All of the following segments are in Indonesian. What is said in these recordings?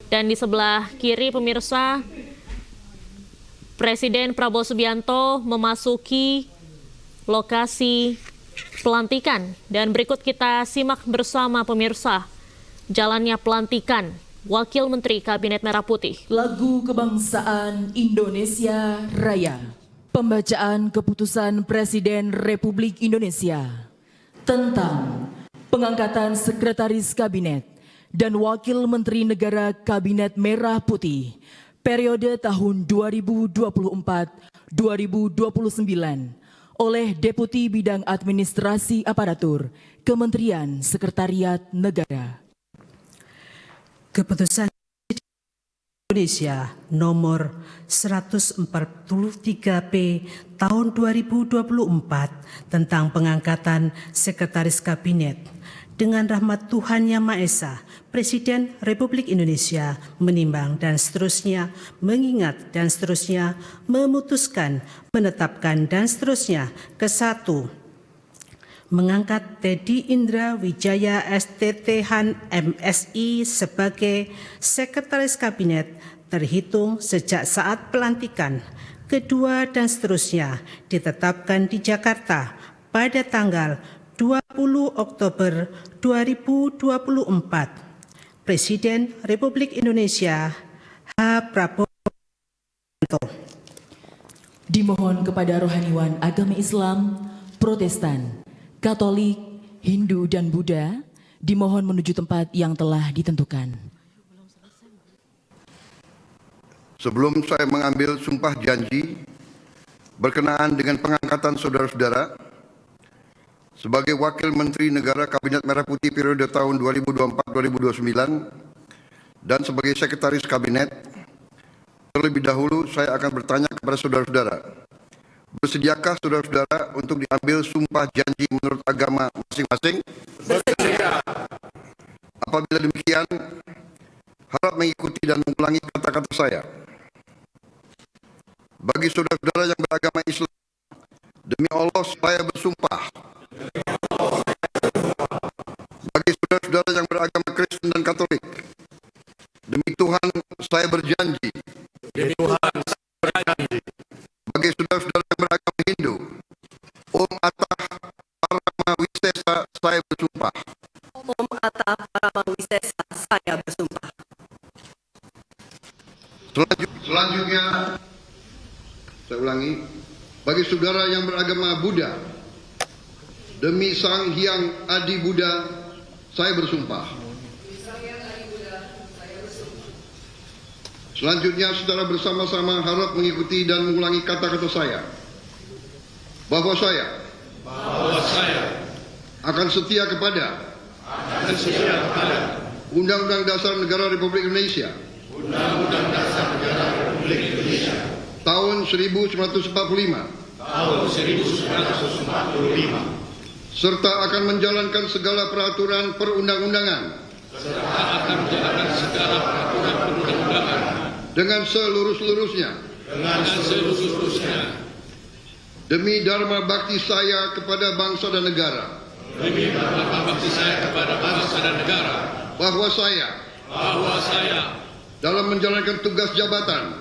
Dan di sebelah kiri pemirsa, Presiden Prabowo Subianto memasuki lokasi pelantikan. Dan berikut kita simak bersama pemirsa jalannya pelantikan Wakil Menteri Kabinet Merah Putih. Lagu Kebangsaan Indonesia Raya. Pembacaan keputusan Presiden Republik Indonesia tentang pengangkatan Sekretaris Kabinet dan Wakil Menteri Negara Kabinet Merah Putih periode tahun 2024-2029 oleh Deputi Bidang Administrasi Aparatur Kementerian Sekretariat Negara. Keputusan Indonesia nomor 143P tahun 2024 tentang pengangkatan Sekretaris Kabinet. Dengan rahmat Tuhan Yang Maha Esa, Presiden Republik Indonesia menimbang dan seterusnya mengingat dan seterusnya memutuskan, menetapkan dan seterusnya ke-1. Mengangkat Teddy Indra Wijaya STThan MSI sebagai Sekretaris Kabinet terhitung sejak saat pelantikan. Kedua dan seterusnya ditetapkan di Jakarta pada tanggal 20 Oktober 2024. Presiden Republik Indonesia H. Prabowo Subianto. Dimohon kepada rohaniwan agama Islam, Protestan, Katolik, Hindu, dan Buddha, dimohon menuju tempat yang telah ditentukan. Sebelum saya mengambil sumpah janji berkenaan dengan pengangkatan saudara-saudara sebagai Wakil Menteri Negara Kabinet Merah Putih periode tahun 2024-2029 dan sebagai Sekretaris Kabinet, terlebih dahulu saya akan bertanya kepada saudara-saudara, bersediakah saudara-saudara untuk diambil sumpah janji menurut agama masing-masing? Bersedia. Apabila demikian, harap mengikuti dan mengulangi kata-kata saya. Bagi saudara-saudara yang beragama Islam, demi Allah saya bersumpah. Bagi saudara-saudara yang beragama Kristen dan Katolik, demi Tuhan saya berjanji. Demi Tuhan saya berjanji. Bagi saudara-saudara yang beragama Hindu, Om Atah Paramawisesa saya bersumpah. Om Atah Paramawisesa saya bersumpah. Selanjutnya, saya ulangi, bagi saudara yang beragama Buddha, demi Sang Hyang Adi Buddha saya bersumpah. Selanjutnya, saudara bersama-sama harap mengikuti dan mengulangi kata-kata saya. Bahwa saya akan setia kepada Undang-Undang Dasar Negara Republik Indonesia tahun 1945 serta akan menjalankan segala peraturan perundang-undangan dengan seluruh-seluruhnya demi dharma bakti saya kepada bangsa dan negara. Bahwa saya dalam menjalankan tugas jabatan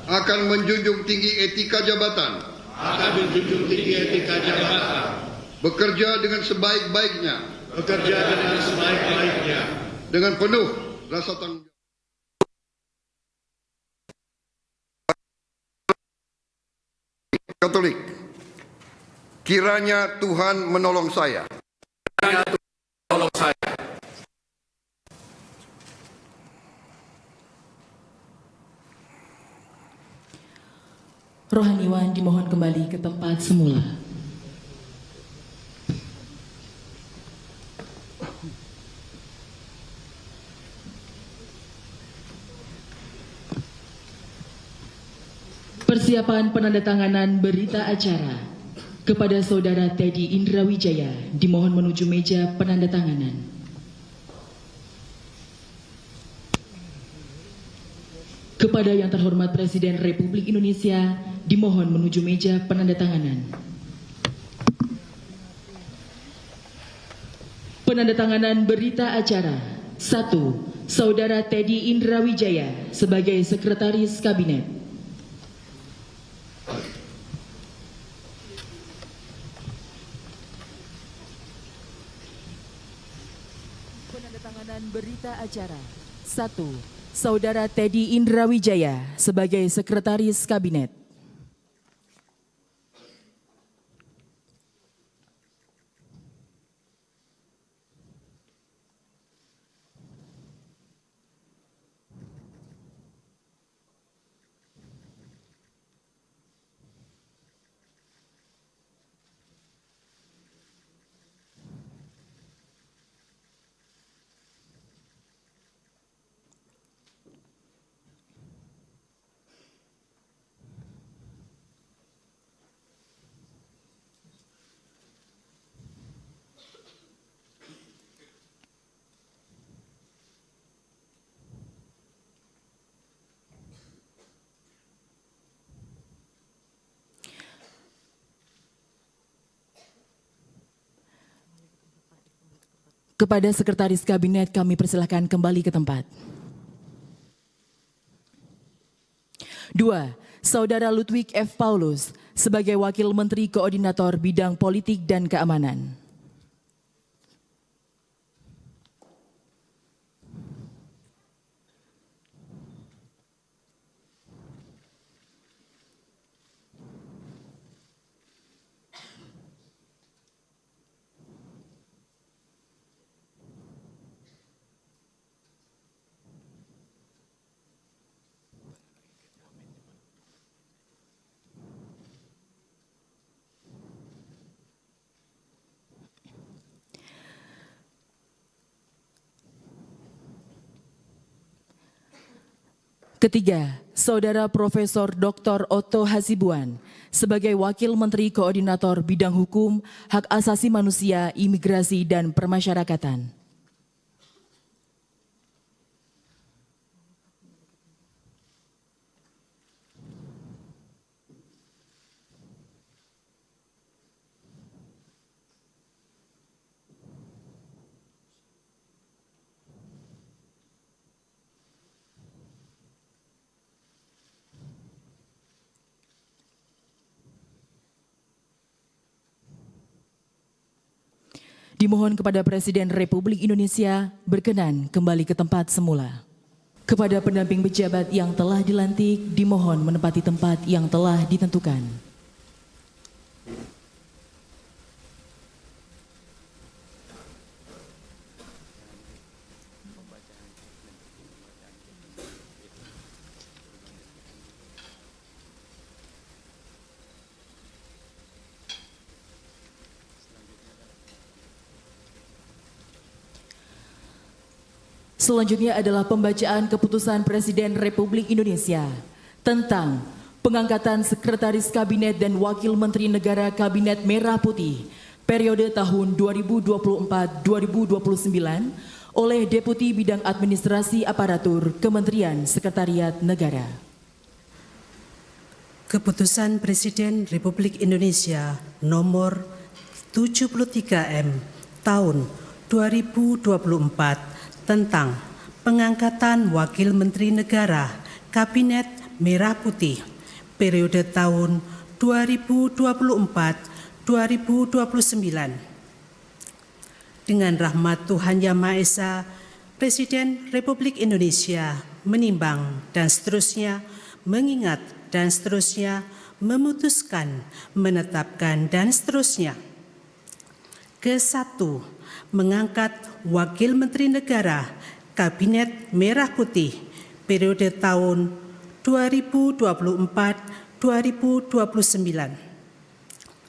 akan menjunjung tinggi etika jabatan, bekerja dengan sebaik-baiknya, dengan penuh rasa tanggung jawab. Katolik, kiranya Tuhan menolong saya. Rohaniwan dimohon kembali ke tempat semula. Persiapan penandatanganan berita acara kepada Saudara Teddy Indra Wijaya dimohon menuju meja penandatanganan. Kepada yang terhormat Presiden Republik Indonesia dimohon menuju meja penandatanganan. Penandatanganan berita acara 1. Saudara Teddy Indrawijaya sebagai Sekretaris Kabinet. Penandatanganan berita acara. 1. Saudara Teddy Indrawijaya sebagai Sekretaris Kabinet. Kepada Sekretaris Kabinet kami persilahkan kembali ke tempat. 2. Saudara Ludwig F. Paulus sebagai Wakil Menteri Koordinator Bidang Politik dan Keamanan. Ketiga, Saudara Profesor Dr. Otto Hasibuan sebagai Wakil Menteri Koordinator Bidang Hukum, Hak Asasi Manusia, Imigrasi, dan Permasyarakatan. Dimohon kepada Presiden Republik Indonesia berkenan kembali ke tempat semula. Kepada pendamping pejabat yang telah dilantik, dimohon menempati tempat yang telah ditentukan. Selanjutnya adalah pembacaan keputusan Presiden Republik Indonesia tentang pengangkatan Sekretaris Kabinet dan Wakil Menteri Negara Kabinet Merah Putih periode tahun 2024-2029 oleh Deputi Bidang Administrasi Aparatur Kementerian Sekretariat Negara. Keputusan Presiden Republik Indonesia nomor 73M tahun 2024 tentang pengangkatan Wakil Menteri Negara Kabinet Merah Putih periode tahun 2024-2029. Dengan rahmat Tuhan Yang Maha Esa, Presiden Republik Indonesia menimbang dan seterusnya mengingat dan seterusnya memutuskan, menetapkan dan seterusnya. Ke-1, mengangkat Wakil Menteri Negara Kabinet Merah Putih periode tahun 2024-2029.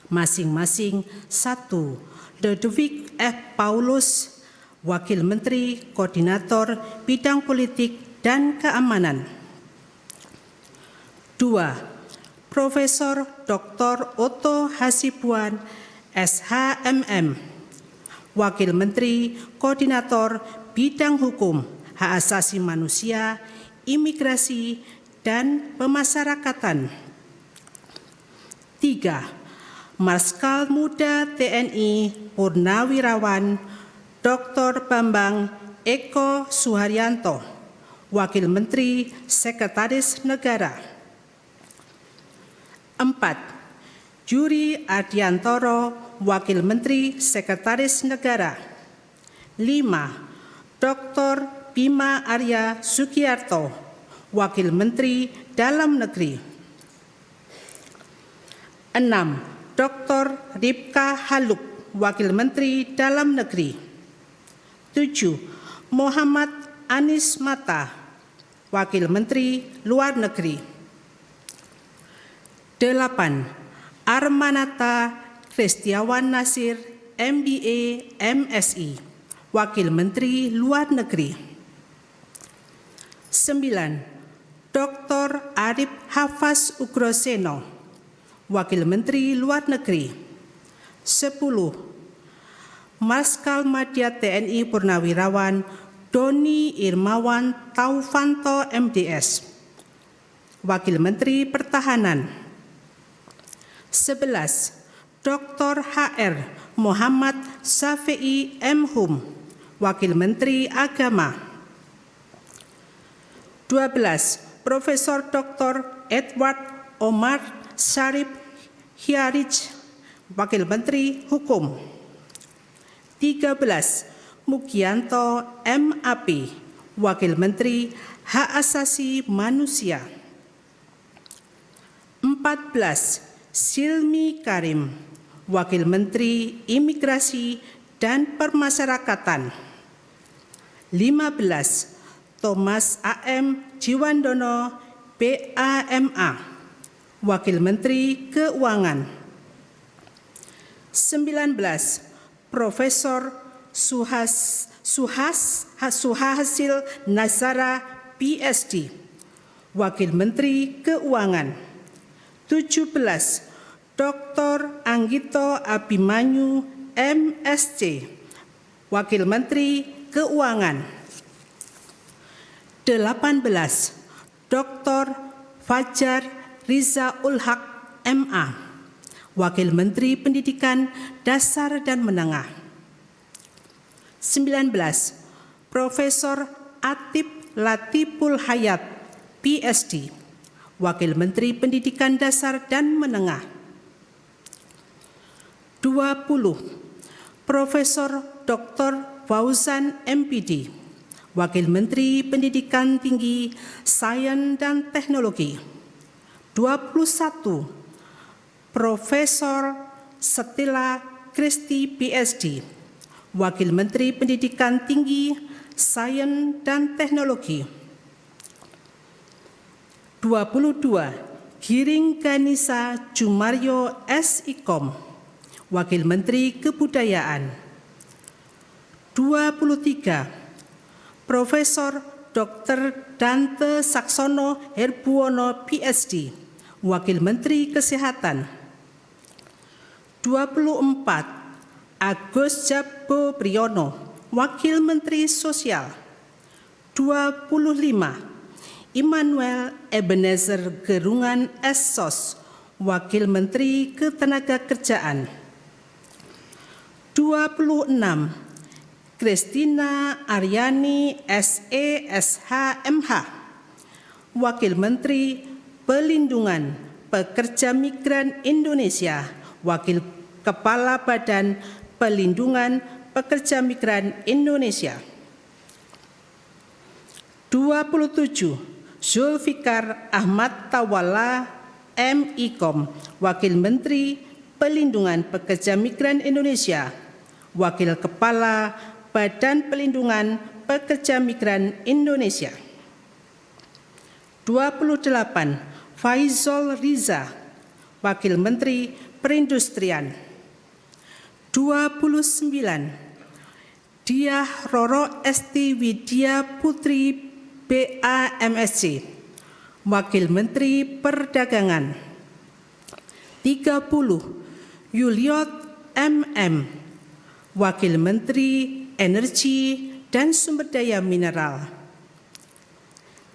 Masing-masing 1. Ludwig F. Paulus, Wakil Menteri Koordinator Bidang Politik dan Keamanan. 2. Profesor Dr. Otto Hasibuan, SHMM, Wakil Menteri Koordinator Bidang Hukum, Hak Asasi Manusia, Imigrasi, dan Pemasyarakatan. 3. Marskal Muda TNI Purnawirawan Dr. Bambang Eko Suharyanto, Wakil Menteri Sekretaris Negara. 4. Juri Ardiantoro, Wakil Menteri Sekretaris Negara. 5. Dr. Bima Arya Sugiarto, Wakil Menteri Dalam Negeri. 6. Dr. Ripka Haluk, Wakil Menteri Dalam Negeri. 7. Muhammad Anies Mata, Wakil Menteri Luar Negeri. 8. Armanata Kristiawan Nasir, MBA, MSI, Wakil Menteri Luar Negeri. 9. Dr. Arif Hafaz Ugroseno, Wakil Menteri Luar Negeri. 10. Marskal Madya TNI Purnawirawan Doni Irmawan Taufanto MDS, Wakil Menteri Pertahanan. 11. Dr. HR Muhammad Syafi'i M. Hum, Wakil Menteri Agama. 12. Profesor Dr. Edward Omar Syarif Hiarij, Wakil Menteri Hukum. 13. Mugianto MAP, Wakil Menteri Hak Asasi Manusia. 14. Silmi Karim, Wakil Menteri Imigrasi dan Permasyarakatan. 15. Thomas A.M. Jiwandono, BAMA, Wakil Menteri Keuangan. 19. Profesor Suhasil Nazara, PSD, Wakil Menteri Keuangan. 17. Dr. Anggito Abimanyu, MSc, Wakil Menteri Keuangan. 18. Dr. Fajar Riza Ulhaq, MA, Wakil Menteri Pendidikan Dasar dan Menengah. 19. Profesor Atip Latiful Hayat, PSD, Wakil Menteri Pendidikan Dasar dan Menengah. 20. Profesor Dr. Fauzan MPD, Wakil Menteri Pendidikan Tinggi, Sains dan Teknologi. 21. Profesor Setila Kristi, PSD, Wakil Menteri Pendidikan Tinggi, Sains dan Teknologi. 22. Giring Ganisa Jumaryo SIKOM, Wakil Menteri Kebudayaan. 23. Profesor Dr. Dante Saksono Herbuwono, PSD, Wakil Menteri Kesehatan. 24. Agus Jabo Priyono, Wakil Menteri Sosial. 25. Immanuel Ebenezer Gerungan SSOS, Wakil Menteri Ketenagakerjaan. 26. Kristina Aryani SESH-MH, Wakil Menteri Pelindungan Pekerja Migran Indonesia, Wakil Kepala Badan Pelindungan Pekerja Migran Indonesia. 27. Zulfikar Ahmad Tawala MIKOM, Wakil Menteri Pelindungan Pekerja Migran Indonesia, Wakil Kepala Badan Pelindungan Pekerja Migran Indonesia. 28. Faizol Riza, Wakil Menteri Perindustrian. 29. Diah Roro Esti Widya Putri, BAMSC, Wakil Menteri Perdagangan. 30. Yuliot MM, Wakil Menteri Energi dan Sumber Daya Mineral.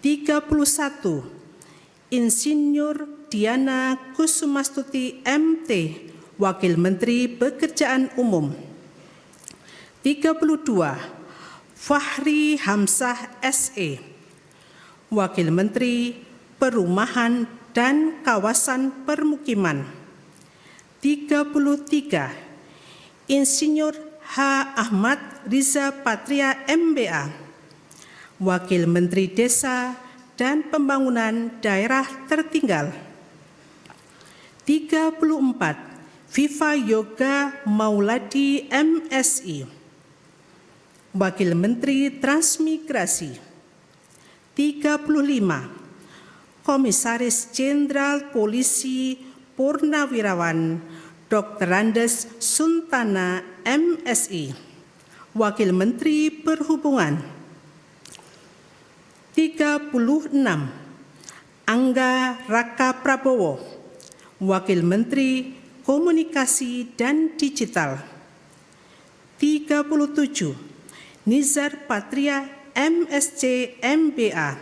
31. Insinyur Diana Kusumastuti MT, Wakil Menteri Pekerjaan Umum. 32. Fahri Hamzah SE, Wakil Menteri Perumahan dan Kawasan Permukiman. 33, Insinyur H. Ahmad Riza Patria MBA, Wakil Menteri Desa dan Pembangunan Daerah Tertinggal. 34, Viva Yoga Mauladi MSI, Wakil Menteri Transmigrasi. 35, Komisaris Jenderal Polisi Purnawirawan Dr. Andes Suntana MSI, Wakil Menteri Perhubungan. 36, Angga Raka Prabowo, Wakil Menteri Komunikasi dan Digital. 37, Nizar Patria MSc MBA,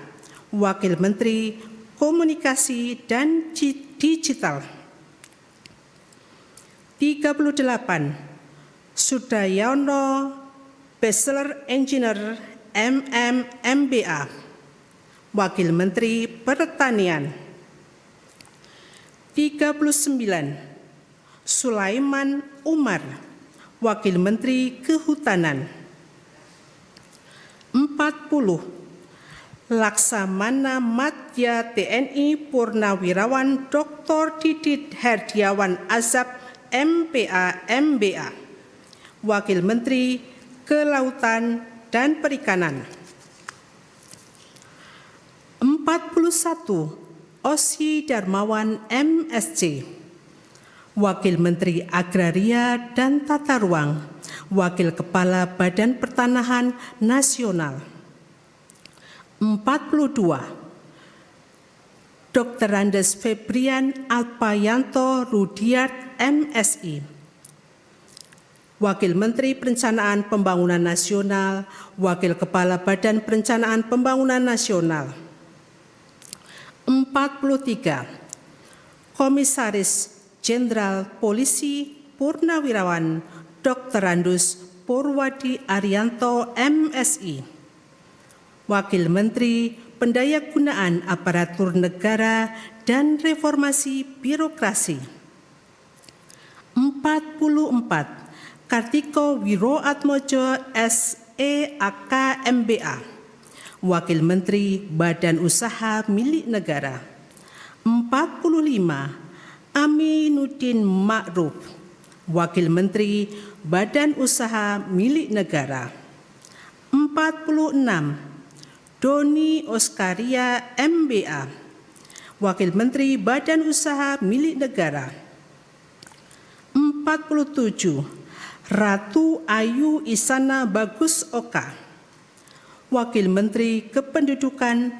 Wakil Menteri Komunikasi dan Digital. 38, Sudayono Bachelor Engineer MM MBA, Wakil Menteri Pertanian. 39, Sulaiman Umar, Wakil Menteri Kehutanan. 40, Laksamana Madya TNI Purnawirawan Dr. Didit Herdiawan Azab MPA MBA, Wakil Menteri Kelautan dan Perikanan. 41, Osi Darmawan MSc, Wakil Menteri Agraria dan Tata Ruang, Wakil Kepala Badan Pertanahan Nasional. 42, Dr. Andes Febrian Alpayanto Rudiat MSI, Wakil Menteri Perencanaan Pembangunan Nasional, Wakil Kepala Badan Perencanaan Pembangunan Nasional. 43, Komisaris Jenderal Polisi Purnawirawan Dr. Andus Purwadi Arianto MSI, Wakil Menteri Pendayagunaan Aparatur Negara dan Reformasi Birokrasi. 44, Kartiko Wiroatmojo SEAK MBA, Wakil Menteri Badan Usaha Milik Negara. 45, Aminuddin Ma'ruf, Wakil Menteri Badan Usaha Milik Negara. 46, Doni Oskaria MBA, Wakil Menteri Badan Usaha Milik Negara. 47, Ratu Ayu Isana Bagus Oka, Wakil Menteri Kependudukan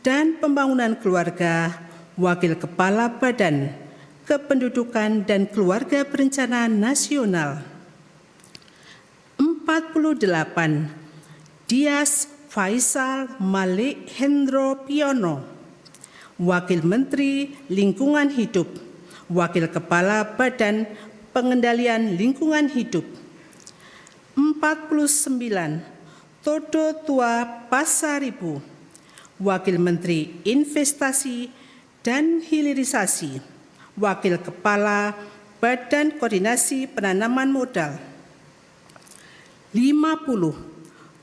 dan Pembangunan Keluarga, Wakil Kepala Badan Kependudukan dan Keluarga Berencana Nasional. 48, Dias Faisal Malik Hendro Piono, Wakil Menteri Lingkungan Hidup, Wakil Kepala Badan Pengendalian Lingkungan Hidup. 49, Todo Tua Pasaribu, Wakil Menteri Investasi dan Hilirisasi, Wakil Kepala Badan Koordinasi Penanaman Modal. 50,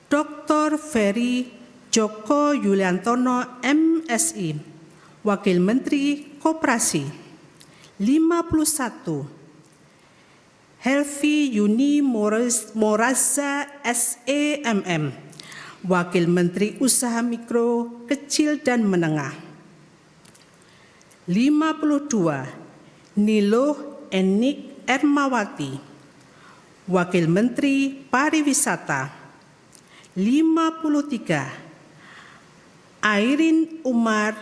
Dr. Ferry Joko Yuliantono MSI, Wakil Menteri Koperasi. 51, Helvi Yuni Moraza SEMM, Wakil Menteri Usaha Mikro, Kecil dan Menengah. 52, Niloh Enik Ermawati, Wakil Menteri Pariwisata. 53, Airin Umar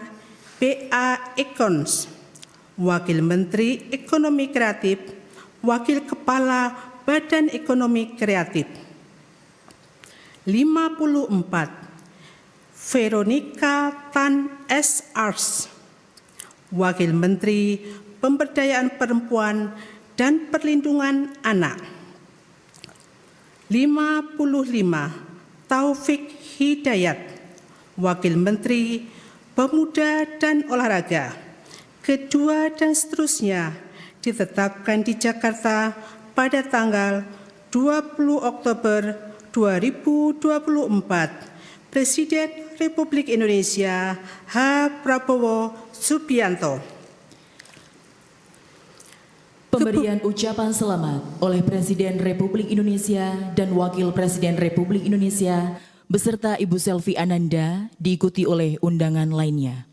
PA Ekons, Wakil Menteri Ekonomi Kreatif, Wakil Kepala Badan Ekonomi Kreatif. 54, Veronica Tan S.Ars, Wakil Menteri Pemberdayaan Perempuan dan Perlindungan Anak. 55, Taufik Hidayat, Wakil Menteri Pemuda dan Olahraga. Kedua dan seterusnya ditetapkan di Jakarta pada tanggal 20 Oktober 2024. Presiden Republik Indonesia H. Prabowo Subianto. Pemberian ucapan selamat oleh Presiden Republik Indonesia dan Wakil Presiden Republik Indonesia beserta Ibu Selvi Ananda diikuti oleh undangan lainnya.